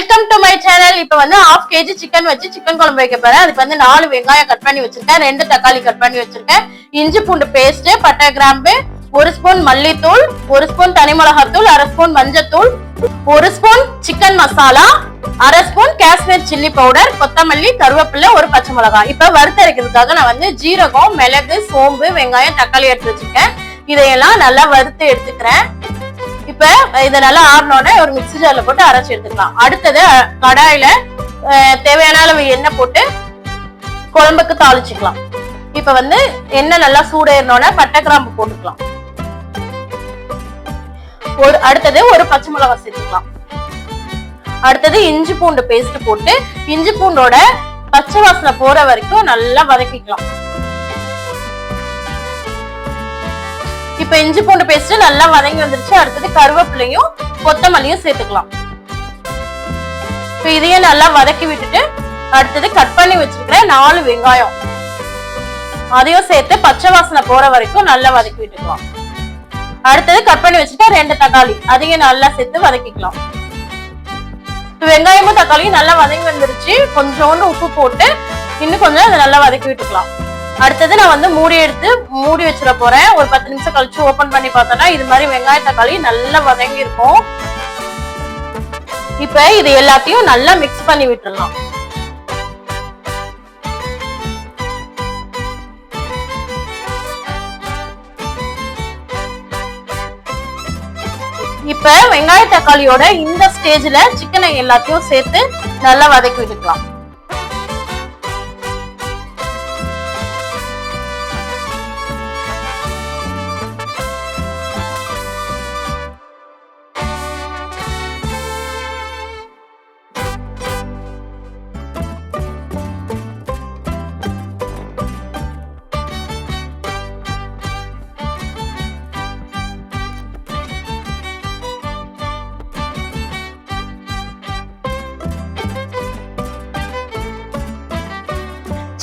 Welcome to my channel. இப்ப வந்து 1/2 kg chicken வச்சு சிக்கன் குழம்பு வைக்க போறேன். அதுக்கு வந்து 4 வெங்காயம் கட் பண்ணி வச்சிருக்கேன், 2 தக்காளி கட் பண்ணி வச்சிருக்கேன், இஞ்சி பூண்டு பேஸ்ட், பட்டை கிராம்பு, 1 ஸ்பூன் மல்லித்தூள், 1 ஸ்பூன் தனி மிளகாத்தூள், 1/2 ஸ்பூன் மஞ்சத்தூள், 1 spoon chicken masala, 1/2 spoon Kashmir chilli powder, கொத்தமல்லி, கருவேப்பிலை, 1 பச்சை மிளகாய். இப்ப வறுத்தரைக்கிறதுக்காக நான் வந்து ஜீரகம், மிளகு, சோம்பு, வெங்காயம், தக்காளி எடுத்து வச்சிருக்கேன். இதையெல்லாம் நல்லா வறுத்து எடுத்துக்கிறேன். இப்ப இத நல்லா ஆறனோட ஒரு மிக்ஸி ஜார்ல போட்டு அரைச்சு எடுத்துக்கலாம். அடுத்தது கடாயில தேவையான அளவு எண்ணெய் போட்டு குழம்புக்கு தாளிச்சுக்கலாம். இப்ப வந்து எண்ணெய் நல்லா சூடேறினோட பட்டை கிராம்பு போட்டுக்கலாம். அடுத்தது 1 பச்சை மிளகாய் சேர்த்துக்கலாம். அடுத்தது இஞ்சி பூண்டு பேஸ்ட் போட்டு இஞ்சி பூண்டோட பச்சை வாசனை போற வரைக்கும் நல்லா வதக்கிக்கலாம். இப்ப இஞ்சி பூண்டு பேஸ்ட் நல்லா வதங்கி வந்துருச்சு. அடுத்தது கருவேப்பிலையும் கொத்தமல்லியும் சேர்த்துக்கலாம். இப்ப இதையும் நல்லா வதக்கி விட்டுட்டு அடுத்தது கட் பண்ணி வச்சிருக்கிற 4 வெங்காயம் அதையும் சேர்த்து பச்சை வாசனை போற வரைக்கும் நல்லா வதக்கி விட்டுக்கலாம். அடுத்தது கட் பண்ணி வச்சுட்டு 2 தக்காளி அதையும் நல்லா சேர்த்து வதக்கிக்கலாம். வெங்காயமும் தக்காளியும் நல்லா வதங்கி வந்துருச்சு. கொஞ்சோண்டு உப்பு போட்டு இன்னும் கொஞ்சம் அதை நல்லா வதக்கி விட்டுக்கலாம். அடுத்தது நான் வந்து மூடி வச்சிட போறேன். ஒரு 10 நிமிஷம் கழிச்சு ஓபன் பண்ணி பார்த்தோம்னா இது மாதிரி வெங்காய தக்காளி நல்லா வதங்கி இருக்கும். இப்ப இது எல்லாத்தையும் நல்லா மிக்ஸ் பண்ணி விட்டுறலாம். இப்ப வெங்காய தக்காளியோட இந்த ஸ்டேஜ்ல சிக்கனை எல்லாத்தையும் சேர்த்து நல்லா வதக்கி விட்டுக்கலாம்.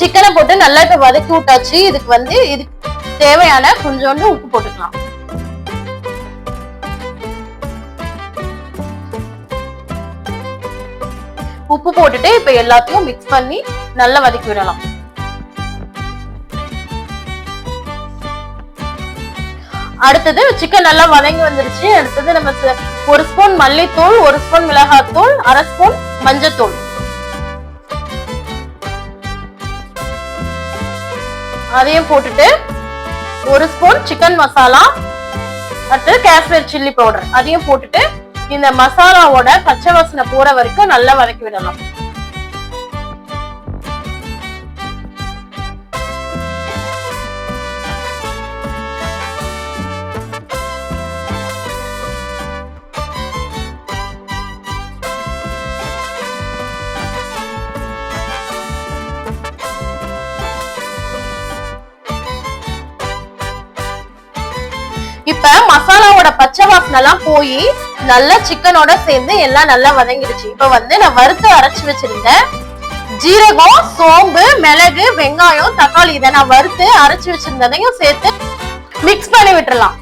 சிக்கனை போட்டு நல்லா இப்ப வதக்கி விட்டாச்சு. இதுக்கு வந்து தேவையான கொஞ்சோண்டு உப்பு போட்டுக்கலாம். உப்பு போட்டுட்டு இப்ப எல்லாத்தையும் மிக்ஸ் பண்ணி நல்லா வதக்கி விடலாம். அடுத்தது சிக்கன் நல்லா வதங்கி வந்துருச்சு. அடுத்தது நம்ம 1 ஸ்பூன் மல்லித்தூள், 1 ஸ்பூன் மிளகாத்தூள், 1/2 ஸ்பூன் மஞ்சத்தூள் அதையும் போட்டுட்டு 1 ஸ்பூன் சிக்கன் மசாலா, அடுத்து காஷ்மீர் சில்லி பவுடர் அதையும் போட்டுட்டு இந்த மசாலாவோட பச்சை வாசனை போற வரைக்கும் நல்லா வதக்கி விடலாம். இப்ப மசாலாவோட பச்சை வாசனை எல்லாம் போய் நல்லா சிக்கனோட சேர்ந்து எல்லாம் நல்லா வதங்கிடுச்சு. இப்ப வந்து நான் வறுத்து அரைச்சு வச்சிருந்த ஜீரகம், சோம்பு, மிளகு, வெங்காயம், தக்காளி இதை நான் வறுத்து அரைச்சு வச்சிருந்ததையும் சேர்த்து மிக்ஸ் பண்ணி விட்டுறலாம்.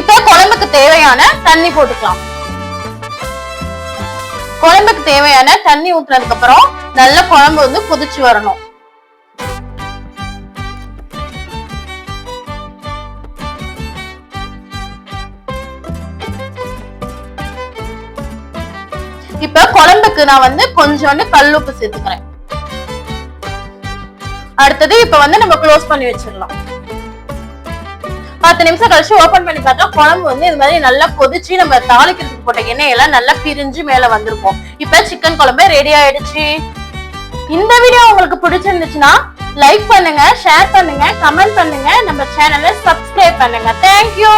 இப்ப குழம்புக்கு தேவையான தண்ணி போட்டுக்கலாம். குழம்புக்கு தேவையான தண்ணி ஊத்துனதுக்கு அப்புறம் நல்ல குழம்பு வந்து கொதிச்சு வரணும். இப்ப குழம்புக்கு நான் வந்து கொஞ்சோண்டு கல்லுப்பு சேர்த்துக்கிறேன். அடுத்தது இப்ப வந்து நம்ம க்ளோஸ் பண்ணி வச்சிடலாம். 10 நிமிஷம் கழிச்சு ஓபன் பண்ணி பார்த்தா குழம்பு வந்து இது மாதிரி நல்லா கொதிச்சு நம்ம தாளிக்கிறதுக்கு போட்ட எண்ணெயெல்லாம் நல்லா பிரிஞ்சு மேல வந்திருக்கும். இப்ப சிக்கன் குழம்பு ரெடி ஆயிடுச்சு. இந்த வீடியோ உங்களுக்கு பிடிச்சிருந்துச்சுன்னா லைக் பண்ணுங்க, ஷேர் பண்ணுங்க, கமெண்ட் பண்ணுங்க, நம்ம சேனலை சப்ஸ்கிரைப் பண்ணுங்க. தேங்க்யூ.